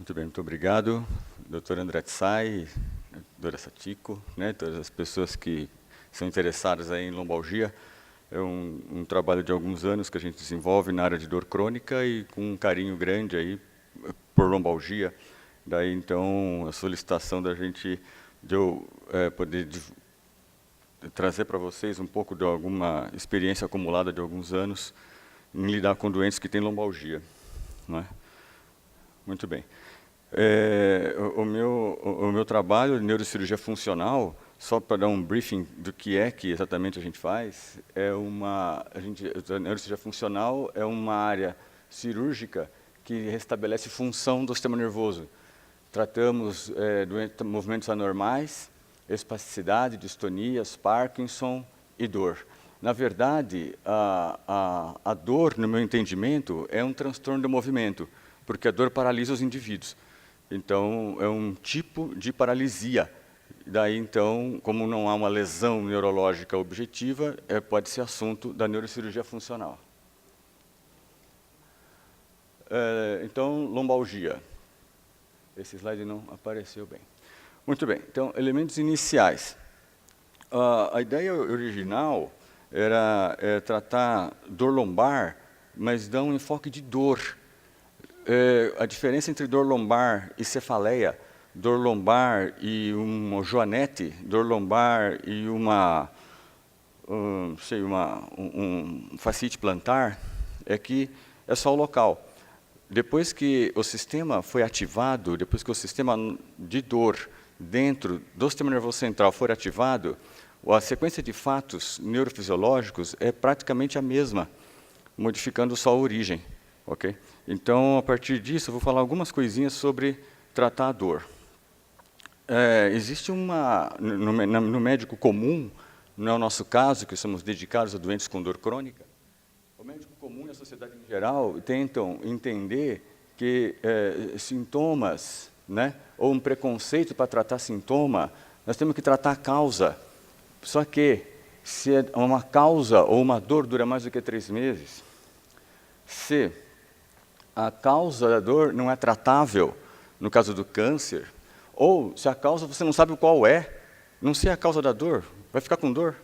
Muito bem, muito obrigado, doutor André Tsai, doutora Satiko, todas as pessoas que são interessadas aí em lombalgia. É um trabalho de alguns anos que a gente desenvolve na área de dor crônica e com um carinho grande aí por lombalgia. Daí, então, a solicitação da gente de eu poder trazer para vocês um pouco de alguma experiência acumulada de alguns anos em lidar com doentes que têm lombalgia. Não é? Muito bem. O meu trabalho de neurocirurgia funcional, só para dar um briefing do que exatamente a gente faz, a neurocirurgia funcional é uma área cirúrgica que restabelece função do sistema nervoso. Tratamos movimentos anormais, espasticidade, distonias, Parkinson e dor. Na verdade, a dor, no meu entendimento, é um transtorno do movimento, porque a dor paralisa os indivíduos. Então, é um tipo de paralisia. Daí, então, como não há uma lesão neurológica objetiva, pode ser assunto da neurocirurgia funcional. Então, lombalgia. Esse slide não apareceu bem. Muito bem, então, elementos iniciais. A ideia original era tratar dor lombar, mas dar um enfoque de dor. A diferença entre dor lombar e cefaleia, dor lombar e uma joanete, dor lombar e um fascite plantar, é que é só o local. Depois que o sistema foi ativado, depois que o sistema de dor dentro do sistema nervoso central for ativado, a sequência de fatos neurofisiológicos é praticamente a mesma, modificando só a origem. Okay? Então, a partir disso, eu vou falar algumas coisinhas sobre tratar a dor. Existe no médico comum, não é o nosso caso, que somos dedicados a doentes com dor crônica, o médico comum e a sociedade em geral tentam entender que sintomas, ou um preconceito para tratar sintoma, nós temos que tratar a causa. Só que, se uma causa ou uma dor dura mais do que 3 meses, se a causa da dor não é tratável, no caso do câncer, ou se a causa você não sabe qual é, não sei a causa da dor, vai ficar com dor.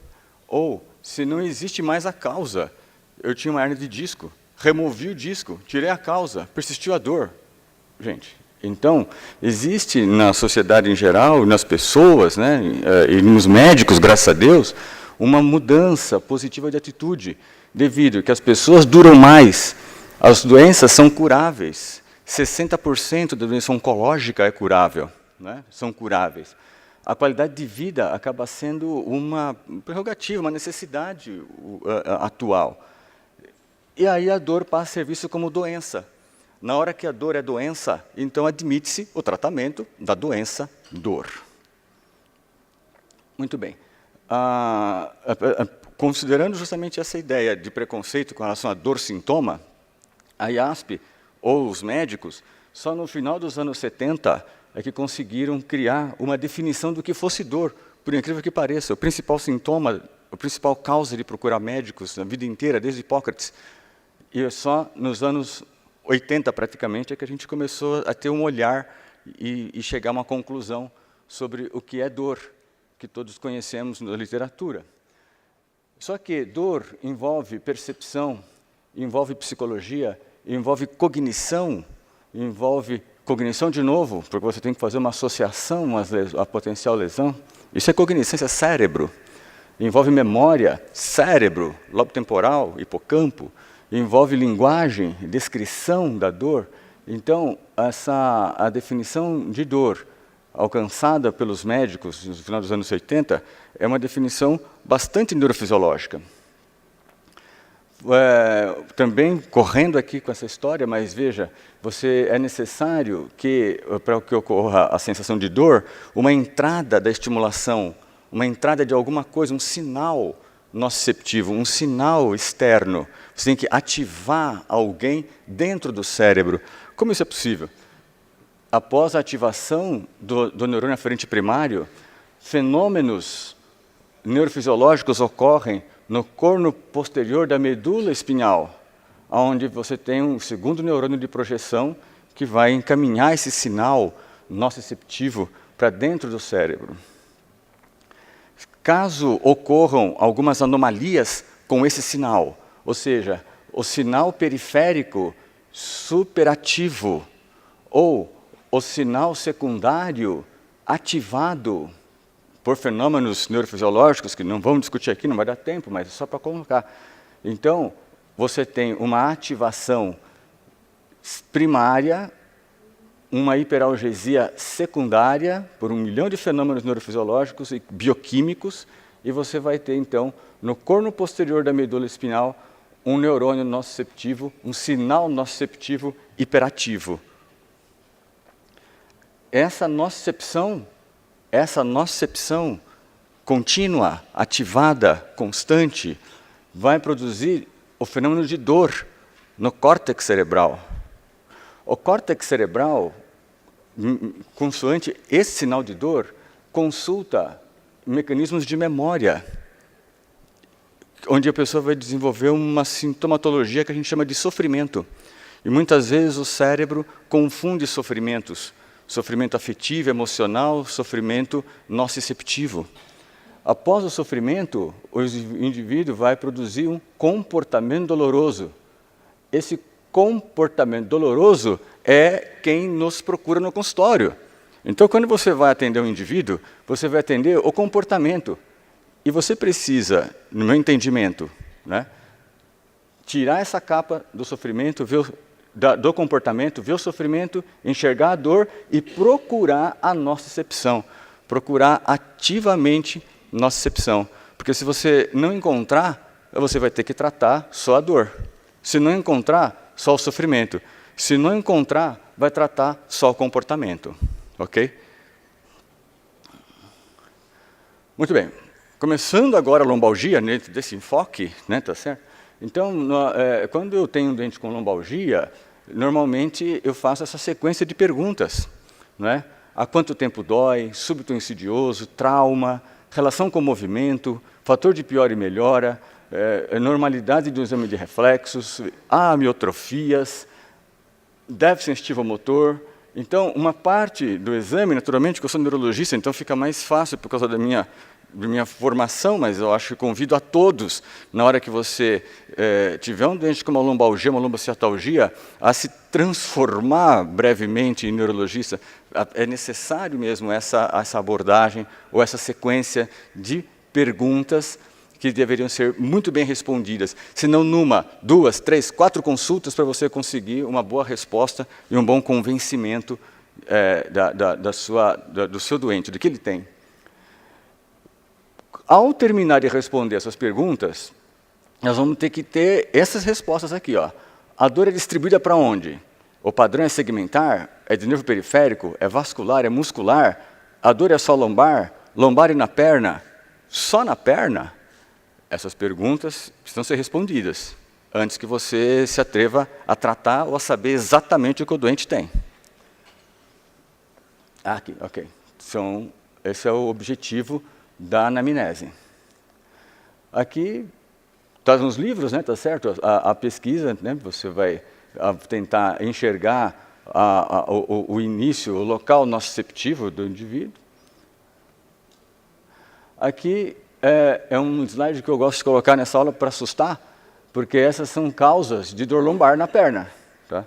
Ou se não existe mais a causa, eu tinha uma hérnia de disco, removi o disco, tirei a causa, persistiu a dor. Gente, então, existe na sociedade em geral, nas pessoas, e nos médicos, graças a Deus, uma mudança positiva de atitude, devido que as pessoas duram mais. As doenças são curáveis. 60% da doença oncológica é curável, são curáveis. A qualidade de vida acaba sendo uma prerrogativa, uma necessidade atual. E aí a dor passa a ser vista como doença. Na hora que a dor é doença, então admite-se o tratamento da doença dor. Muito bem. Considerando justamente essa ideia de preconceito com relação à dor-sintoma, a IASP, ou os médicos, só no final dos anos 70 é que conseguiram criar uma definição do que fosse dor. Por incrível que pareça, o principal sintoma, a principal causa de procurar médicos na vida inteira, desde Hipócrates, e só nos anos 80, praticamente, é que a gente começou a ter um olhar e chegar a uma conclusão sobre o que é dor, que todos conhecemos na literatura. Só que dor envolve percepção, envolve psicologia, envolve cognição de novo, porque você tem que fazer uma associação à potencial lesão. Isso é cognição, isso é cérebro. Envolve memória, cérebro, lobo temporal, hipocampo. Envolve linguagem, descrição da dor. Então, a definição de dor alcançada pelos médicos no final dos anos 80 é uma definição bastante neurofisiológica. Também correndo aqui com essa história, mas veja, é necessário que, para que ocorra a sensação de dor, uma entrada da estimulação, uma entrada de alguma coisa, um sinal nociceptivo, um sinal externo. Você tem que ativar alguém dentro do cérebro. Como isso é possível? Após a ativação do neurônio aferente primário, fenômenos neurofisiológicos ocorrem no corno posterior da medula espinhal, onde você tem um segundo neurônio de projeção que vai encaminhar esse sinal nociceptivo para dentro do cérebro. Caso ocorram algumas anomalias com esse sinal, ou seja, o sinal periférico superativo ou o sinal secundário ativado por fenômenos neurofisiológicos, que não vamos discutir aqui, não vai dar tempo, mas é só para colocar. Então, você tem uma ativação primária, uma hiperalgesia secundária, por 1 milhão de fenômenos neurofisiológicos e bioquímicos, e você vai ter, então, no corno posterior da medula espinhal, um neurônio nociceptivo, um sinal nociceptivo hiperativo. Essa nocicepção contínua, ativada, constante, vai produzir o fenômeno de dor no córtex cerebral. O córtex cerebral, consoante esse sinal de dor, consulta mecanismos de memória, onde a pessoa vai desenvolver uma sintomatologia que a gente chama de sofrimento. E muitas vezes o cérebro confunde sofrimentos, sofrimento afetivo, emocional, sofrimento nociceptivo. Após o sofrimento, o indivíduo vai produzir um comportamento doloroso. Esse comportamento doloroso é quem nos procura no consultório. Então, quando você vai atender um indivíduo, você vai atender o comportamento. E você precisa, no meu entendimento, né, tirar essa capa do sofrimento, do comportamento, ver o sofrimento, enxergar a dor e procurar a nocicepção. Procurar ativamente nocicepção. Porque se você não encontrar, você vai ter que tratar só a dor. Se não encontrar, só o sofrimento. Se não encontrar, vai tratar só o comportamento. Ok? Muito bem. Começando agora a lombalgia, dentro desse enfoque, né, tá certo? Então, quando eu tenho um doente com lombalgia, normalmente eu faço essa sequência de perguntas, né? Há quanto tempo dói, súbito insidioso, trauma, relação com o movimento, fator de piora e melhora, normalidade do exame de reflexos, amiotrofias, déficit sensitivo motor. Então, uma parte do exame, naturalmente, que eu sou neurologista, então fica mais fácil por causa da minha formação, mas eu acho que convido a todos, na hora que você tiver um doente com uma lombalgia, uma lombociatalgia, a se transformar brevemente em neurologista. É necessário mesmo essa abordagem ou essa sequência de perguntas que deveriam ser muito bem respondidas, senão numa, 2, 3, 4 consultas para você conseguir uma boa resposta e um bom convencimento do seu doente, do que ele tem. Ao terminar de responder essas perguntas, nós vamos ter que ter essas respostas aqui. Ó. A dor é distribuída para onde? O padrão é segmentar? É de nervo periférico? É vascular? É muscular? A dor é só lombar? Lombar e na perna? Só na perna? Essas perguntas precisam ser respondidas antes que você se atreva a tratar ou a saber exatamente o que o doente tem. Aqui, ok. Esse é o objetivo da anamnese. Aqui está nos livros, né, tá certo? A pesquisa, né, você vai tentar enxergar o início, o local nociceptivo do indivíduo. Aqui é um slide que eu gosto de colocar nessa aula para assustar, porque essas são causas de dor lombar na perna. Tá?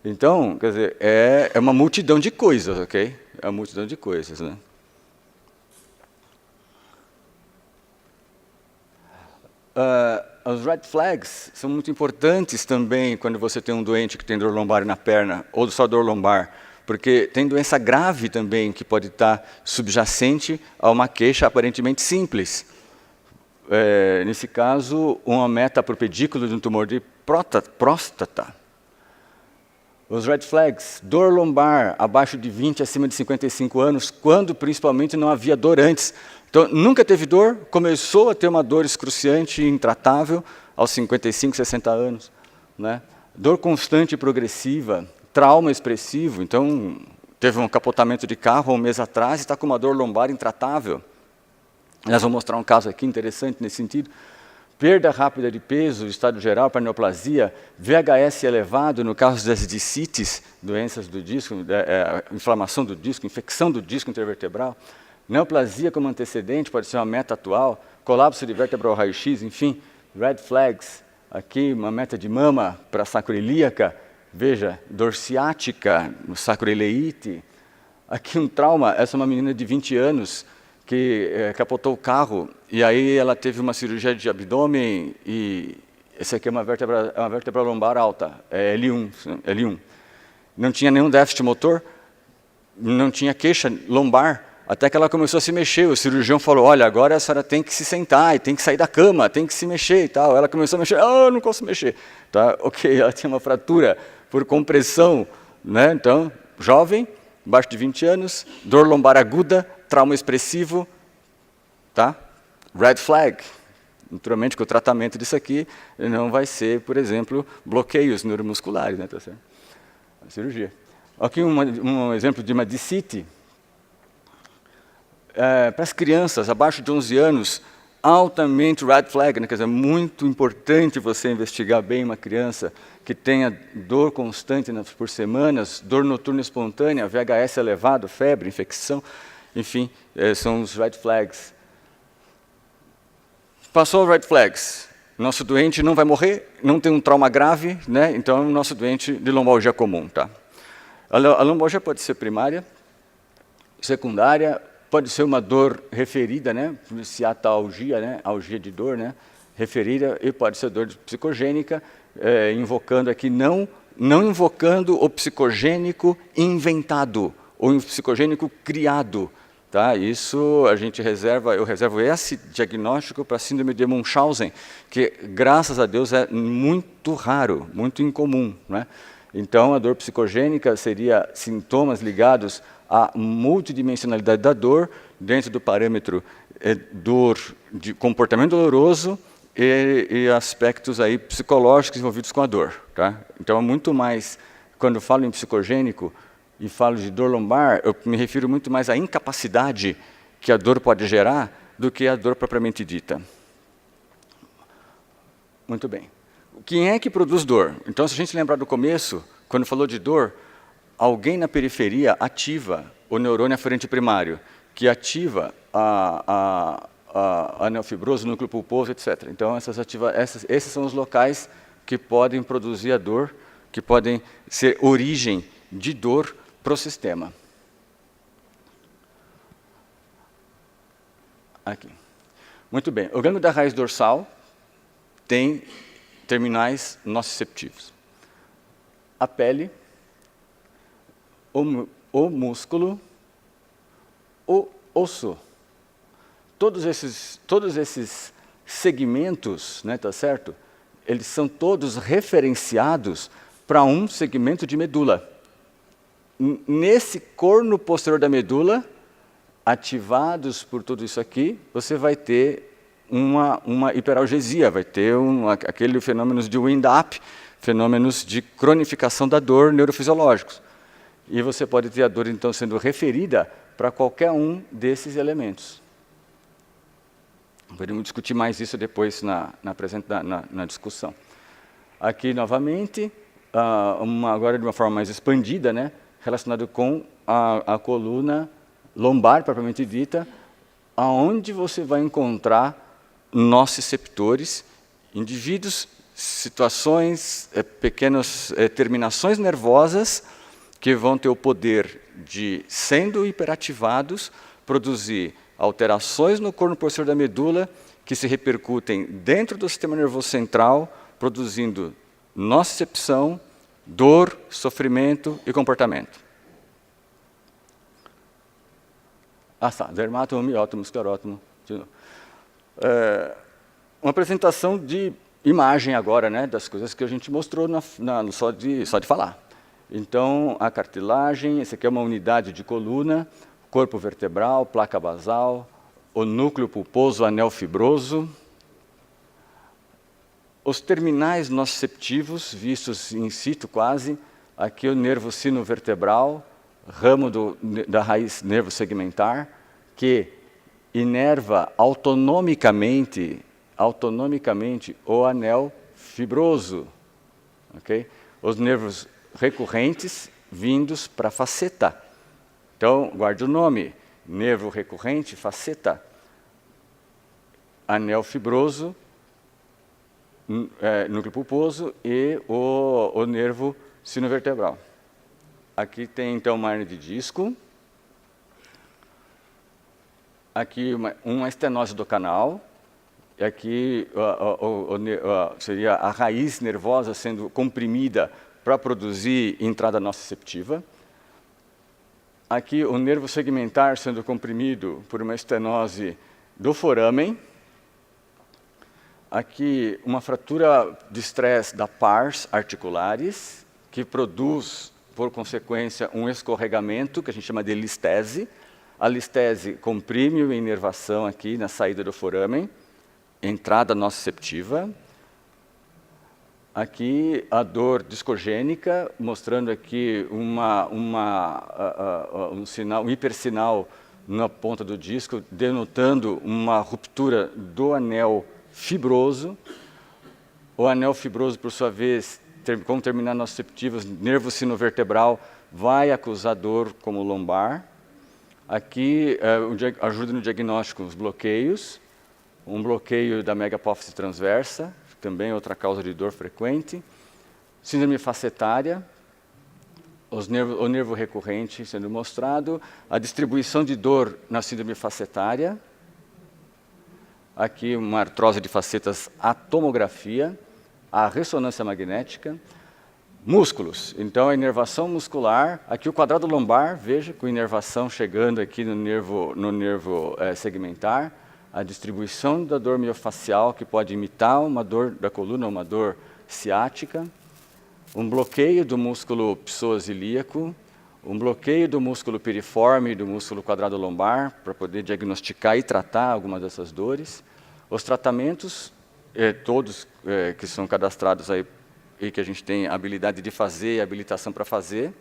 Então, quer dizer, é uma multidão de coisas, ok? É uma multidão de coisas, né? Os red flags são muito importantes também quando você tem um doente que tem dor lombar na perna, ou só dor lombar, porque tem doença grave também que pode estar subjacente a uma queixa aparentemente simples. Nesse caso, uma metapropedículo de um tumor de próstata. Os red flags, dor lombar abaixo de 20, acima de 55 anos, quando principalmente não havia dor antes. Então, nunca teve dor, começou a ter uma dor excruciante e intratável aos 55, 60 anos. Né? Dor constante e progressiva, trauma expressivo. Então, teve um capotamento de carro há um mês atrás e está com uma dor lombar intratável. Nós vamos mostrar um caso aqui interessante nesse sentido. perda rápida de peso, estado geral para neoplasia, VHS elevado no caso das discites, doenças do disco, inflamação do disco, infecção do disco intervertebral, neoplasia como antecedente, pode ser uma meta atual, colapso de vértebra ao raio-x, enfim, red flags, aqui uma meta de mama para sacroiliaca, veja, dor ciática, sacroileite, aqui um trauma, essa é uma menina de 20 anos, que capotou o carro, e aí ela teve uma cirurgia de abdômen, e essa aqui é uma vértebra lombar alta, é L1. Não tinha nenhum déficit motor, não tinha queixa lombar, até que ela começou a se mexer, o cirurgião falou, olha, agora a senhora tem que se sentar, e tem que sair da cama, tem que se mexer e tal. Ela começou a mexer, eu não posso mexer. Tá? Ok, ela tinha uma fratura por compressão, né? Então, jovem, abaixo de 20 anos, dor lombar aguda, trauma expressivo, tá? Red flag. Naturalmente que o tratamento disso aqui não vai ser, por exemplo, bloqueios neuromusculares, né? Tá certo? A cirurgia. Aqui um exemplo de uma discite. Para as crianças abaixo de 11 anos, altamente red flag, né? Quer dizer, é muito importante você investigar bem uma criança que tenha dor constante por semanas, dor noturna espontânea, VHS elevado, febre, infecção, enfim, são os red flags. Passou os red flags, nosso doente não vai morrer, não tem um trauma grave, né? Então é o nosso doente de lombalgia comum. Tá? A lombalgia pode ser primária, secundária, pode ser uma dor referida, né? Ciatalgia, né? Algia de dor, né? Referida, e pode ser dor psicogênica, invocando aqui, não invocando o psicogênico inventado, ou o psicogênico criado. Tá? Isso a gente eu reservo esse diagnóstico para a síndrome de Munchausen, que, graças a Deus, é muito raro, muito incomum. Né? Então, a dor psicogênica seria sintomas ligados à multidimensionalidade da dor, dentro do parâmetro dor de comportamento doloroso e aspectos aí psicológicos envolvidos com a dor. Tá? Então, é muito mais, quando eu falo em psicogênico e falo de dor lombar, eu me refiro muito mais à incapacidade que a dor pode gerar do que a dor propriamente dita. Muito bem. Quem é que produz dor? Então, se a gente lembrar do começo, quando falou de dor, alguém na periferia ativa o neurônio aferente primário, que ativa a neofibrose, o núcleo pulposo, etc. Então, esses são os locais que podem produzir a dor, que podem ser origem de dor para o sistema. Aqui. Muito bem. O gânglio da raiz dorsal tem terminais nociceptivos. A pele, o músculo, o osso. Todos esses segmentos, né, tá certo? Eles são todos referenciados para um segmento de medula. Nesse corno posterior da medula, ativados por tudo isso aqui, você vai ter uma hiperalgesia, vai ter aqueles fenômenos de wind-up, fenômenos de cronificação da dor neurofisiológicos. E você pode ter a dor, então, sendo referida para qualquer um desses elementos. Podemos discutir mais isso depois na discussão. Aqui, novamente, agora de uma forma mais expandida, né, relacionado com a coluna lombar, propriamente dita, aonde você vai encontrar nociceptores, indivíduos, situações, pequenas terminações nervosas que vão ter o poder de, sendo hiperativados, produzir alterações no corno posterior da medula que se repercutem dentro do sistema nervoso central, produzindo nocicepção, dor, sofrimento e comportamento. Dermatómo, miótomo, esclerótomo. Uma apresentação de imagem agora, né, das coisas que a gente mostrou só de falar. Então, a cartilagem, essa aqui é uma unidade de coluna, corpo vertebral, placa basal, o núcleo pulposo, anel fibroso. Os terminais nociceptivos, vistos in situ quase, aqui o nervo sinovertebral, ramo da raiz nervo segmentar, que inerva autonomicamente autonomicamente o anel fibroso. Okay? Os nervos recorrentes vindos para a faceta. Então, guarde o nome, nervo recorrente, faceta. Anel fibroso, núcleo pulposo e o nervo sinovertebral. Aqui tem, então, uma hernia de disco. Aqui, uma estenose do canal. E aqui seria a raiz nervosa sendo comprimida para produzir entrada nociceptiva. Aqui, o nervo segmentar sendo comprimido por uma estenose do foramen. Aqui, uma fratura de estresse da pars articulares, que produz, por consequência, um escorregamento, que a gente chama de listese. A listese comprime a inervação aqui na saída do foramen, entrada nociceptiva. Aqui, a dor discogênica, mostrando aqui um sinal, um hipersinal na ponta do disco, denotando uma ruptura do anel fibroso. O anel fibroso, por sua vez, como terminar nociceptivas, nervo sinovertebral, vai acusar dor como lombar. Aqui ajuda no diagnóstico os bloqueios, um bloqueio da megapófise transversa, também outra causa de dor frequente. Síndrome facetária, o nervo recorrente sendo mostrado, a distribuição de dor na síndrome facetária. Aqui uma artrose de facetas, a tomografia, a ressonância magnética. Músculos, então a inervação muscular, aqui o quadrado lombar, veja, com inervação chegando aqui no nervo segmentar, a distribuição da dor miofacial, que pode imitar uma dor da coluna, uma dor ciática, um bloqueio do músculo psoas ilíaco, um bloqueio do músculo piriforme e do músculo quadrado lombar, para poder diagnosticar e tratar algumas dessas dores. Os tratamentos, todos que são cadastrados aí, e que a gente tem a habilidade de fazer, a habilitação para fazer.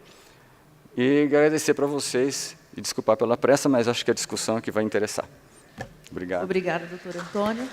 E agradecer para vocês, e desculpar pela pressa, mas acho que a discussão aqui vai interessar. Obrigado. Obrigada, doutor Antônio.